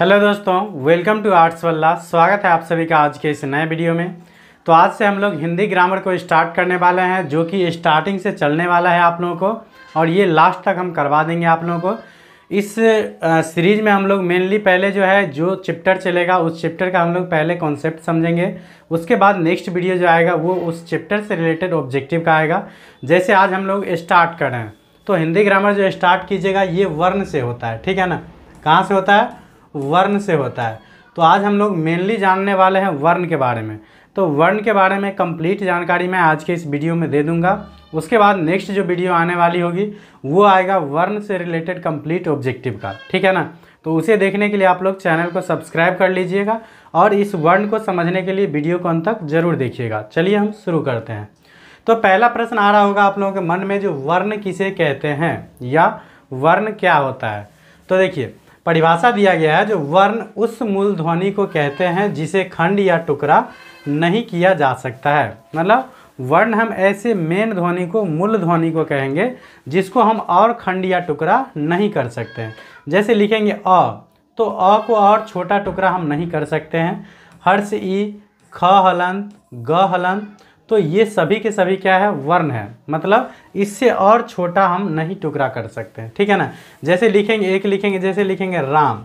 Hello दोस्तों, welcome to arts वल्ला। स्वागत है आप सभी का आज के इस नए वीडियो में। तो आज से हम लोग हिंदी ग्रामर को स्टार्ट करने वाले हैं, जो कि स्टार्टिंग से चलने वाला है आप लोगों को, और ये लास्ट तक हम करवा देंगे आप लोगों को। इस सीरीज़ में हम लोग मेनली पहले जो है जो चैप्टर चलेगा उस चैप्टर का हम लोग पहले कॉन्सेप्ट समझेंगे। उसके बाद नेक्स्ट वीडियो जो आएगा वो उस चैप्टर से रिलेटेड ऑब्जेक्टिव का आएगा। जैसे आज हम लोग स्टार्ट कर रहे हैं, तो हिंदी ग्रामर जो स्टार्ट कीजिएगा ये वर्ण से होता है, ठीक है ना। कहाँ से होता है? वर्ण से होता है। तो आज हम लोग मेनली जानने वाले हैं वर्ण के बारे में। तो वर्ण के बारे में कंप्लीट जानकारी मैं आज के इस वीडियो में दे दूंगा। उसके बाद नेक्स्ट जो वीडियो आने वाली होगी वो आएगा वर्ण से रिलेटेड कंप्लीट ऑब्जेक्टिव का, ठीक है ना। तो उसे देखने के लिए आप लोग चैनल को सब्सक्राइब कर लीजिएगा और इस वर्ण को समझने के लिए वीडियो को अंत तक जरूर देखिएगा। चलिए हम शुरू करते हैं। तो पहला प्रश्न आ रहा होगा आप लोगों के मन में, जो वर्ण किसे कहते हैं या वर्ण क्या होता है। तो देखिए, परिभाषा दिया गया है, जो वर्ण उस मूल ध्वनि को कहते हैं जिसे खंड या टुकड़ा नहीं किया जा सकता है। मतलब वर्ण हम ऐसे मेन ध्वनि को, मूल ध्वनि को कहेंगे जिसको हम और खंड या टुकड़ा नहीं कर सकते हैं। जैसे लिखेंगे अ, तो अ को और छोटा टुकड़ा हम नहीं कर सकते हैं। हर्ष ई, ख हलंत, ग हलंत, तो ये सभी के सभी क्या है? वर्ण है। मतलब इससे और छोटा हम नहीं टुकड़ा कर सकते हैं, ठीक है ना। जैसे लिखेंगे जैसे लिखेंगे राम,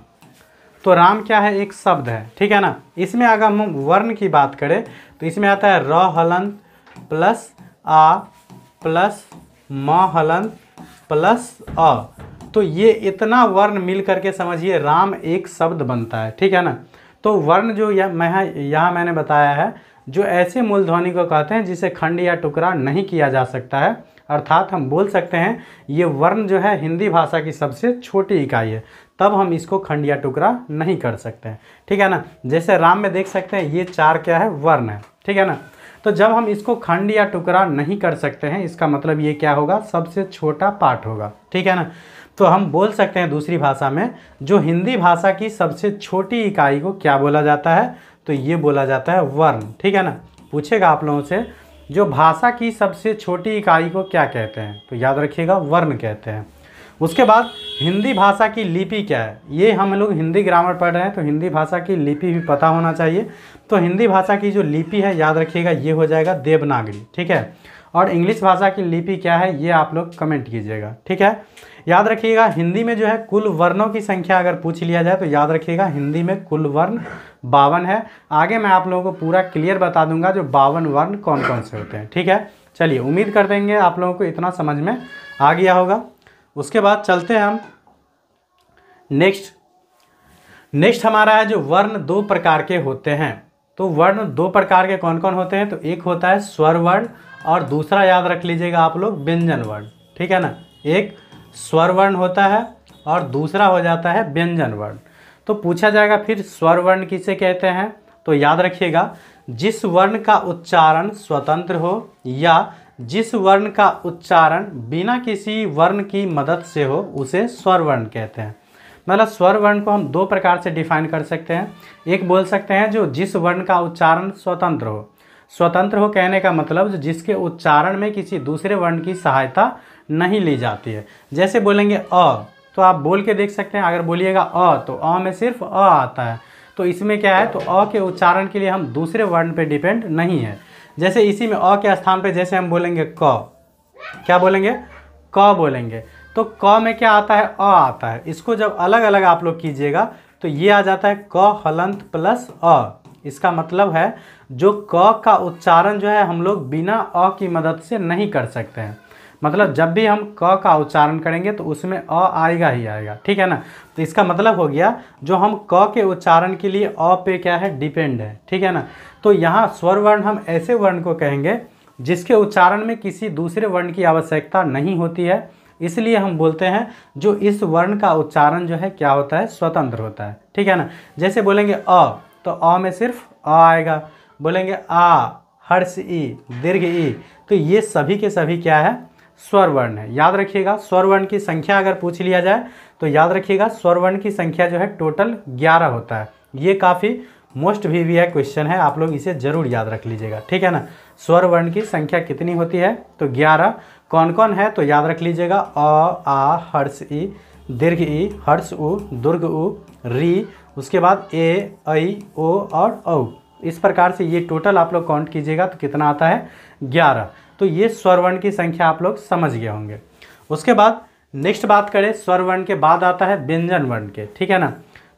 तो राम क्या है? एक शब्द है, ठीक है ना। इसमें अगर हम वर्ण की बात करें तो इसमें आता है र हलंत प्लस आ प्लस म हलंत प्लस अ। तो ये इतना वर्ण मिल करके समझिए राम एक शब्द बनता है, ठीक है ना। तो वर्ण जो यहाँ मैंने बताया है, जो ऐसे मूल ध्वनि को कहते हैं जिसे खंड या टुकड़ा नहीं किया जा सकता है। अर्थात हम बोल सकते हैं ये वर्ण जो है हिंदी भाषा की सबसे छोटी इकाई है, तब हम इसको खंड या टुकड़ा नहीं कर सकते हैं, ठीक है ना। जैसे राम में देख सकते हैं ये 4 क्या है? वर्ण है, ठीक है ना। तो जब हम इसको खंड या टुकड़ा नहीं कर सकते हैं, इसका मतलब ये क्या होगा? सबसे छोटा पार्ट होगा, ठीक है ना। तो हम बोल सकते हैं दूसरी भाषा में, जो हिंदी भाषा की सबसे छोटी इकाई को क्या बोला जाता है? तो ये बोला जाता है वर्ण, ठीक है ना। पूछेगा आप लोगों से, जो भाषा की सबसे छोटी इकाई को क्या कहते हैं? तो याद रखिएगा वर्ण कहते हैं। उसके बाद हिंदी भाषा की लिपि क्या है? ये हम लोग हिंदी ग्रामर पढ़ रहे हैं तो हिंदी भाषा की लिपि भी पता होना चाहिए। तो हिंदी भाषा की जो लिपि है, याद रखिएगा ये हो जाएगा देवनागरी, ठीक है। और इंग्लिश भाषा की लिपि क्या है ये आप लोग कमेंट कीजिएगा, ठीक है। याद रखिएगा हिंदी में जो है कुल वर्णों की संख्या अगर पूछ लिया जाए तो याद रखिएगा हिंदी में कुल वर्ण 52 है। आगे मैं आप लोगों को पूरा क्लियर बता दूंगा जो 52 वर्ण कौन कौन से होते हैं, ठीक है। चलिए, उम्मीद कर देंगे आप लोगों को इतना समझ में आ गया होगा। उसके बाद चलते हैं हम नेक्स्ट हमारा है, जो वर्ण 2 प्रकार के होते हैं। तो वर्ण 2 प्रकार के कौन कौन होते हैं? तो एक होता है स्वर वर्ण और दूसरा याद रख लीजिएगा आप लोग व्यंजन वर्ण, ठीक है ना। एक स्वर वर्ण होता है और दूसरा हो जाता है व्यंजन वर्ण। तो पूछा जाएगा फिर स्वर वर्ण किसे कहते हैं? तो याद रखिएगा जिस वर्ण का उच्चारण स्वतंत्र हो या जिस वर्ण का उच्चारण बिना किसी वर्ण की मदद से हो उसे स्वर वर्ण कहते हैं। मतलब स्वर वर्ण को हम 2 प्रकार से डिफाइन कर सकते हैं। एक बोल सकते हैं जो जिस वर्ण का उच्चारण स्वतंत्र हो। स्वतंत्र हो कहने का मतलब जो जिसके उच्चारण में किसी दूसरे वर्ण की सहायता नहीं ली जाती है। जैसे बोलेंगे अ, तो आप बोल के देख सकते हैं, अगर बोलिएगा अ तो अ में सिर्फ अ आता है। तो इसमें क्या है? तो अ के उच्चारण के लिए हम दूसरे वर्ण पे डिपेंड नहीं है। जैसे इसी में अ के स्थान पे जैसे हम बोलेंगे क, क्या बोलेंगे? क बोलेंगे। तो क में क्या आता है? अ आता है। इसको जब अलग अलग आप लोग कीजिएगा तो ये आ जाता है क हलंत प्लस अ। इसका मतलब है जो क का उच्चारण जो है हम लोग बिना अ की मदद से नहीं कर सकते हैं। मतलब जब भी हम क का उच्चारण करेंगे तो उसमें अ आएगा ही आएगा, ठीक है ना। तो इसका मतलब हो गया जो हम क के उच्चारण के लिए अ पे क्या है? डिपेंड है, ठीक है ना। तो यहाँ स्वर वर्ण हम ऐसे वर्ण को कहेंगे जिसके उच्चारण में किसी दूसरे वर्ण की आवश्यकता नहीं होती है, इसलिए हम बोलते हैं जो इस वर्ण का उच्चारण जो है क्या होता है? स्वतंत्र होता है, ठीक है ना। जैसे बोलेंगे अ, तो अ में सिर्फ अ आएगा। बोलेंगे आ, हर्ष ई, दीर्घ ई, तो ये सभी के सभी क्या है? स्वर वर्ण है। याद रखिएगा स्वर वर्ण की संख्या अगर पूछ लिया जाए तो याद रखिएगा स्वर वर्ण की संख्या जो है टोटल 11 होता है। ये काफ़ी मोस्ट वीवीआई क्वेश्चन है, आप लोग इसे जरूर याद रख लीजिएगा, ठीक है ना। स्वर वर्ण की संख्या कितनी होती है? तो 11। कौन कौन है? तो याद रख लीजिएगा अ, आ, हर्ष ई, दीर्घ ई, हर्ष उ, दुर्घ उ, री, उसके बाद ए, ऐ, ओ और औ। इस प्रकार से ये टोटल आप लोग काउंट कीजिएगा तो कितना आता है 11। तो ये स्वर वर्ण की संख्या आप लोग समझ गए होंगे। उसके बाद नेक्स्ट बात करें, स्वर वर्ण के बाद आता है व्यंजन वर्ण के, ठीक है ना।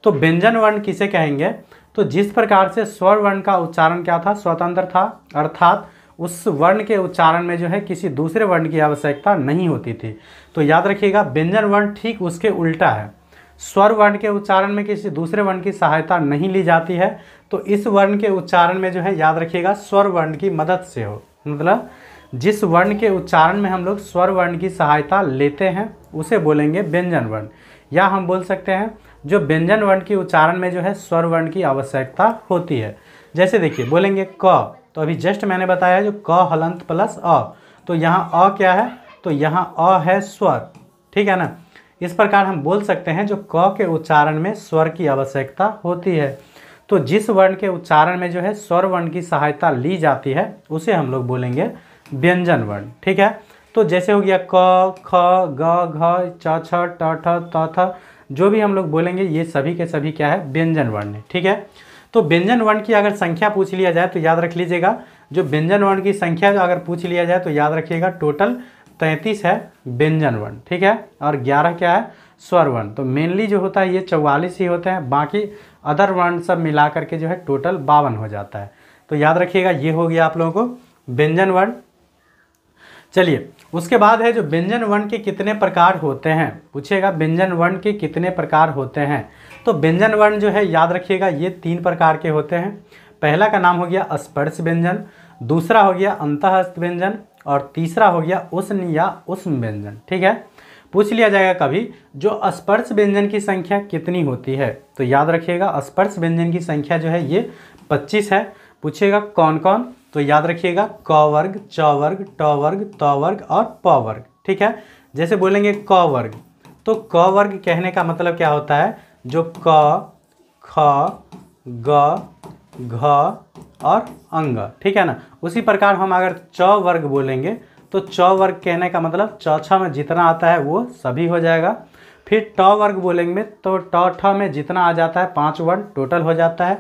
तो व्यंजन वर्ण किसे कहेंगे, तो जिस प्रकार से स्वर वर्ण का उच्चारण क्या था, स्वतंत्र था, अर्थात उस वर्ण के उच्चारण में जो है किसी दूसरे वर्ण की आवश्यकता नहीं होती थी। तो याद रखिएगा व्यंजन वर्ण ठीक उसके उल्टा है। स्वर वर्ण के उच्चारण में किसी दूसरे वर्ण की सहायता नहीं ली जाती है, तो इस वर्ण के उच्चारण में जो है याद रखिएगा स्वर वर्ण की मदद से हो, मतलब जिस वर्ण के उच्चारण में हम लोग स्वर वर्ण की सहायता लेते हैं उसे बोलेंगे व्यंजन वर्ण। या हम बोल सकते हैं जो व्यंजन वर्ण की उच्चारण में जो है स्वर वर्ण की आवश्यकता होती है। जैसे देखिए बोलेंगे क, तो अभी जस्ट मैंने बताया जो क हलंत प्लस अ, तो यहाँ अ क्या है, तो यहाँ अ है स्वर, ठीक है ना। इस प्रकार हम बोल सकते हैं जो क के उच्चारण में स्वर की आवश्यकता होती है, तो जिस वर्ण के उच्चारण में जो है स्वर वर्ण की सहायता ली जाती है उसे हम लोग बोलेंगे व्यंजन वर्ण, ठीक है। तो जैसे हो गया क, ख, ग, घ, च, छ, ट, ठ, त, थ, जो भी हम लोग बोलेंगे ये सभी के सभी क्या है व्यंजन वर्ण है, ठीक है। तो व्यंजन वर्ण की अगर संख्या पूछ लिया जाए तो याद रख लीजिएगा, जो व्यंजन वर्ण की संख्या अगर पूछ लिया जाए तो याद रखिएगा टोटल 33 है व्यंजन वर्ण, ठीक है, और 11 क्या है स्वर वर्ण। तो मेनली जो होता है ये 44 ही होते हैं, बाकी अदर वर्ण सब मिला करके जो है टोटल 52 हो जाता है। तो याद रखिएगा ये हो गया आप लोगों को व्यंजन वर्ण। चलिए उसके बाद है जो व्यंजन वर्ण के कितने प्रकार होते हैं, पूछिएगा व्यंजन वर्ण के कितने प्रकार होते हैं। तो व्यंजन वर्ण जो है याद रखिएगा ये 3 प्रकार के होते हैं। पहला का नाम हो गया स्पर्श व्यंजन, दूसरा हो गया अंतःस्थ व्यंजन और तीसरा हो गया उष्ण या उष्म व्यंजन, ठीक है। पूछ लिया जाएगा कभी जो स्पर्श व्यंजन की संख्या कितनी होती है, तो याद रखिएगा स्पर्श व्यंजन की संख्या जो है ये 25 है। पूछिएगा कौन कौन, तो याद रखिएगा क वर्ग, च वर्ग, ट वर्ग, त वर्ग और प वर्ग, ठीक है। जैसे बोलेंगे क वर्ग, तो क वर्ग कहने का मतलब क्या होता है, जो क, ख, ग, घ और अंग, ठीक है ना। उसी प्रकार हम अगर च वर्ग बोलेंगे तो च वर्ग कहने का मतलब च छ में जितना आता है वो सभी हो जाएगा। फिर ट वर्ग बोलेंगे तो ट ठ में जितना आ जाता है 5 वर्ण टोटल हो जाता है।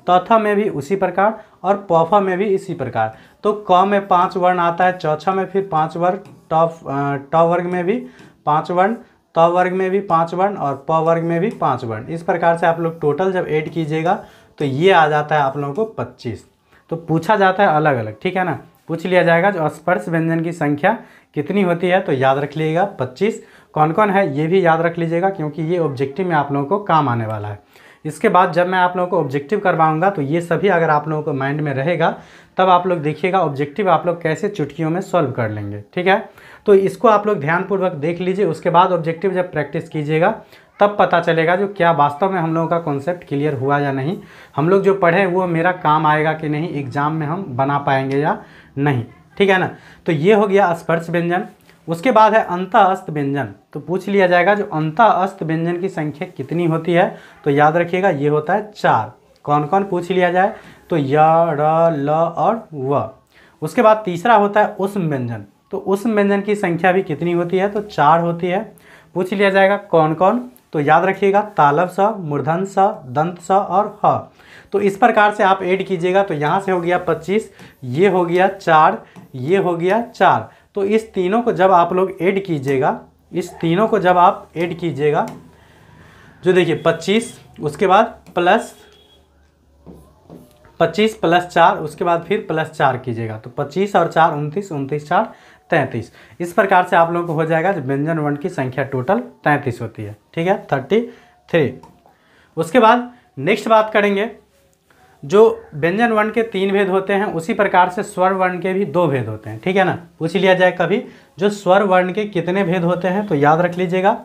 त थ में भी उसी प्रकार और प फ में भी इसी प्रकार। तो क में 5 वर्ण आता है, च छ में फिर 5 वर्ण, ट वर्ग में भी 5 वर्ण, त वर्ग में भी 5 वर्ण और प वर्ग में भी 5 वर्ण। इस प्रकार से आप लोग टोटल जब ऐड कीजिएगा तो ये आ जाता है आप लोगों को 25। तो पूछा जाता है अलग अलग, ठीक है ना। पूछ लिया जाएगा जो स्पर्श व्यंजन की संख्या कितनी होती है, तो याद रख लीजिएगा 25। कौन कौन है ये भी याद रख लीजिएगा क्योंकि ये ऑब्जेक्टिव में आप लोगों को काम आने वाला है। इसके बाद जब मैं आप लोगों को ऑब्जेक्टिव करवाऊंगा तो ये सभी अगर आप लोगों को माइंड में रहेगा तब आप लोग देखिएगा ऑब्जेक्टिव आप लोग कैसे चुटकियों में सॉल्व कर लेंगे, ठीक है। तो इसको आप लोग ध्यानपूर्वक देख लीजिए, उसके बाद ऑब्जेक्टिव जब प्रैक्टिस कीजिएगा तब पता चलेगा जो क्या वास्तव में हम लोगों का कॉन्सेप्ट क्लियर हुआ या नहीं, हम लोग जो पढ़े वो मेरा काम आएगा कि नहीं, एग्जाम में हम बना पाएंगे या नहीं, ठीक है ना। तो ये हो गया स्पर्श व्यंजन। उसके बाद है अंतःस्थ व्यंजन। तो पूछ लिया जाएगा जो अंतःस्थ व्यंजन की संख्या कितनी होती है, तो याद रखिएगा ये होता है 4। कौन कौन पूछ लिया जाए, तो य, र, ल और व। उसके बाद तीसरा होता है उष्म व्यंजन। तो उष्म व्यंजन की संख्या भी कितनी होती है, तो 4 होती है। पूछ लिया जाएगा कौन कौन, तो याद रखिएगा तालव स, मूर्धन स, दंत स और ह। तो इस प्रकार से आप ऐड कीजिएगा तो यहाँ से हो गया 25, ये हो गया 4, ये हो गया 4। तो इस तीनों को जब आप लोग ऐड कीजिएगा, इस तीनों को जब आप ऐड कीजिएगा, जो देखिए 25, उसके बाद प्लस 25 प्लस 4, उसके बाद फिर प्लस 4 कीजिएगा, तो 25 और 4 29, 29 4 33। इस प्रकार से आप लोगों को हो जाएगा जो व्यंजन वर्ण की संख्या टोटल 33 होती है, ठीक है, 33। उसके बाद नेक्स्ट बात करेंगे जो व्यंजन वर्ण के 3 भेद होते हैं उसी प्रकार से स्वर वर्ण के भी 2 भेद होते हैं, ठीक है ना। पूछ लिया जाए कभी जो स्वर वर्ण के कितने भेद होते हैं, तो याद रख लीजिएगा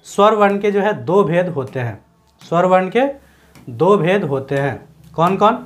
स्वर वर्ण के जो है 2 भेद होते हैं। स्वर वर्ण के 2 भेद होते हैं। कौन कौन,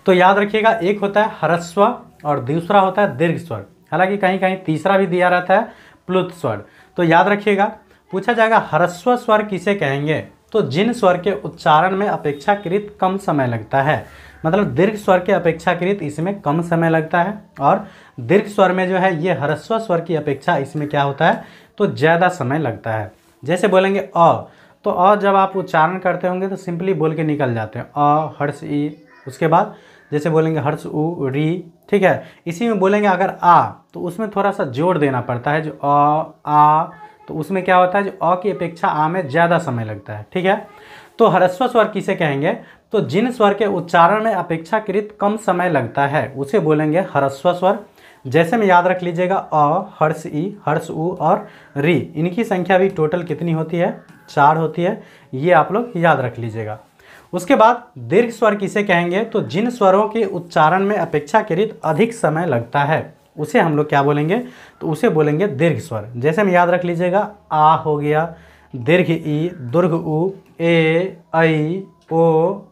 तो याद रखिएगा एक होता है ह्रस्व और दूसरा होता है दीर्घ स्वर। हालांकि कहीं कहीं तीसरा भी दिया रहता है प्लुत स्वर। तो याद रखिएगा पूछा जाएगा ह्रस्व स्वर किसे कहेंगे, तो जिन स्वर के उच्चारण में अपेक्षाकृत कम समय लगता है, मतलब दीर्घ स्वर के अपेक्षाकृत इसमें कम समय लगता है, और दीर्घ स्वर में जो है ये ह्रस्व स्वर की अपेक्षा इसमें क्या होता है, तो ज़्यादा समय लगता है। जैसे बोलेंगे अ, तो अ जब आप उच्चारण करते होंगे तो सिंपली बोल के निकल जाते हैं अ हर्ष ई, उसके बाद जैसे बोलेंगे हर्ष उ री, ठीक है। इसी में बोलेंगे अगर आ तो उसमें थोड़ा सा जोर देना पड़ता है, जो आ तो उसमें क्या होता है, जो अ की अपेक्षा आ में ज़्यादा समय लगता है, ठीक है। तो ह्रस्व स्वर किसे कहेंगे, तो जिन स्वर के उच्चारण में अपेक्षाकृत कम समय लगता है उसे बोलेंगे ह्रस्व स्वर। जैसे में याद रख लीजिएगा अ, हर्ष ई, हर्ष उ और री, इनकी संख्या भी टोटल कितनी होती है, 4 होती है, ये आप लोग याद रख लीजिएगा। उसके बाद दीर्घ स्वर किसे कहेंगे, तो जिन स्वरों के उच्चारण में अपेक्षाकृत अधिक समय लगता है उसे हम लोग क्या बोलेंगे, तो उसे बोलेंगे दीर्घ स्वर। जैसे में याद रख लीजिएगा आ हो गया, दीर्घ ई, दीर्घ उ, ए, ऐ, ओ,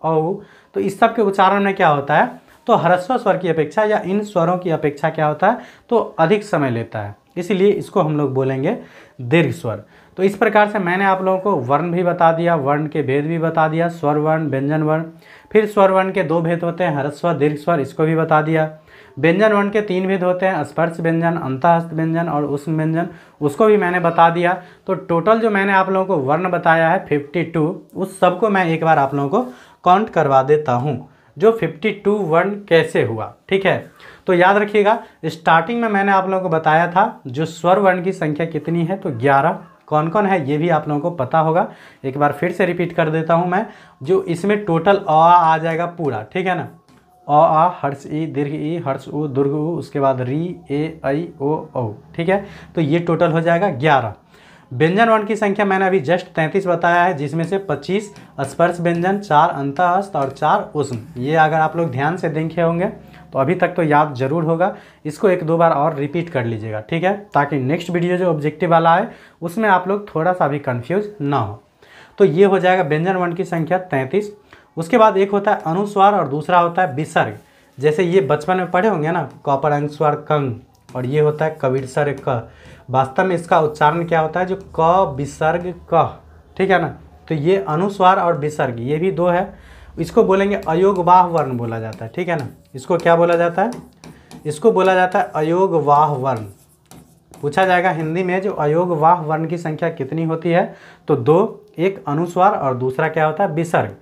औ, तो इस सब के उच्चारण में क्या होता है, तो ह्रस्व स्वर की अपेक्षा या इन स्वरों की अपेक्षा क्या होता है, तो अधिक समय लेता है, इसलिए इसको हम लोग बोलेंगे दीर्घ स्वर। तो इस प्रकार से मैंने आप लोगों को वर्ण भी बता दिया, वर्ण के भेद भी बता दिया, स्वर वर्ण, व्यंजन वर्ण। फिर स्वर वर्ण के 2 भेद होते हैं, ह्रस्व दीर्घ स्वर, इसको भी बता दिया। व्यंजन वर्ण के 3 भेद होते हैं, स्पर्श व्यंजन, अंतःस्थ व्यंजन और उष्म व्यंजन, उसको भी मैंने बता दिया। तो टोटल जो मैंने आप लोगों को वर्ण बताया है 52, उस सबको मैं एक बार आप लोगों को काउंट करवा देता हूँ, जो 52 वर्ण कैसे हुआ, ठीक है। तो याद रखिएगा, स्टार्टिंग में मैंने आप लोगों को बताया था जो स्वर वर्ण की संख्या कितनी है, तो 11। कौन कौन है ये भी आप लोगों को पता होगा, एक बार फिर से रिपीट कर देता हूँ मैं, जो इसमें टोटल आ जाएगा पूरा, ठीक है ना। आ, हर्ष ई, दीर्घ ई, हर्ष उ, दीर्घ उ, उसके बाद री, ए, ऐ, ओ, औ, ठीक है। तो ये टोटल हो जाएगा 11। व्यंजन वर्ण की संख्या मैंने अभी जस्ट 33 बताया है, जिसमें से 25 स्पर्श व्यंजन, 4 अंतःस्थ और 4 उष्म। ये अगर आप लोग ध्यान से देखे होंगे तो अभी तक तो याद जरूर होगा, इसको 1-2 बार और रिपीट कर लीजिएगा, ठीक है, ताकि नेक्स्ट वीडियो जो ऑब्जेक्टिव वाला है उसमें आप लोग थोड़ा सा भी कन्फ्यूज ना हो। तो ये हो जाएगा व्यंजन वर्ण की संख्या 33। उसके बाद एक होता है अनुस्वार और दूसरा होता है विसर्ग। जैसे ये बचपन में पढ़े होंगे ना, क पर अनुस्वार कंग, और ये होता है कविसर्ग क। वास्तव में इसका उच्चारण क्या होता है, जो क विसर्ग क, ठीक है ना। तो ये अनुस्वार और विसर्ग ये भी 2 है, इसको बोलेंगे अयोगवाह वर्ण बोला जाता है, ठीक है ना। इसको क्या बोला जाता है, इसको बोला जाता है अयोगवाह वर्ण। पूछा जाएगा हिंदी में जो अयोगवाह वर्ण की संख्या कितनी होती है, तो 2, एक अनुस्वार और दूसरा क्या होता है विसर्ग।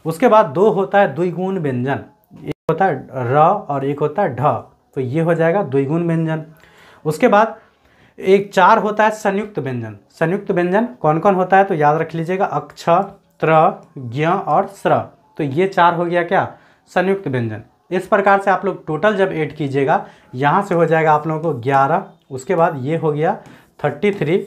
उसके बाद 2 होता है द्विगुण व्यंजन, एक होता है र और एक होता है ढ, तो ये हो जाएगा द्विगुण व्यंजन। उसके बाद एक 4 होता है संयुक्त व्यंजन। संयुक्त व्यंजन कौन कौन होता है, तो याद रख लीजिएगा अक्ष, त्र, ज्ञ और स्र, तो ये 4 हो गया क्या, संयुक्त व्यंजन। इस प्रकार से आप लोग टोटल जब ऐड कीजिएगा, यहाँ से हो जाएगा आप लोगों को 11, उसके बाद ये हो गया 33,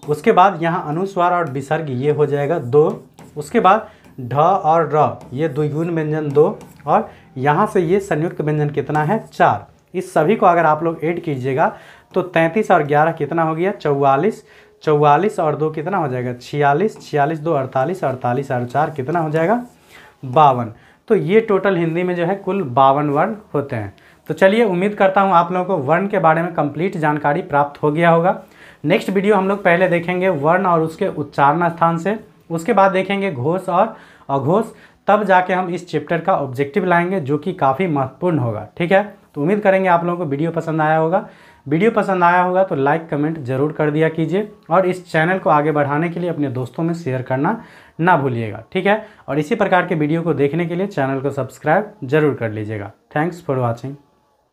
उसके बाद यहाँ अनुस्वार और विसर्ग ये हो जाएगा 2, उसके बाद ढ और र ये द्विगुण व्यंजन 2, और यहाँ से ये संयुक्त व्यंजन कितना है 4। इस सभी को अगर आप लोग ऐड कीजिएगा तो 33 और 11 कितना हो गया 44, 44 और 2 कितना हो जाएगा 46, 46 2 48, 48 और 4 कितना हो जाएगा 52। तो ये टोटल हिंदी में जो है कुल 52 वर्ण होते हैं। तो चलिए, उम्मीद करता हूँ आप लोगों को वर्ण के बारे में कंप्लीट जानकारी प्राप्त हो गया होगा। नेक्स्ट वीडियो हम लोग पहले देखेंगे वर्ण और उसके उच्चारण स्थान से, उसके बाद देखेंगे घोष और अघोष, तब जाके हम इस चैप्टर का ऑब्जेक्टिव लाएंगे जो कि काफ़ी महत्वपूर्ण होगा, ठीक है। तो उम्मीद करेंगे आप लोगों को वीडियो पसंद आया होगा। वीडियो पसंद आया होगा तो लाइक कमेंट जरूर कर दिया कीजिए, और इस चैनल को आगे बढ़ाने के लिए अपने दोस्तों में शेयर करना ना भूलिएगा, ठीक है। और इसी प्रकार के वीडियो को देखने के लिए चैनल को सब्सक्राइब जरूर कर लीजिएगा। Thanks for watching.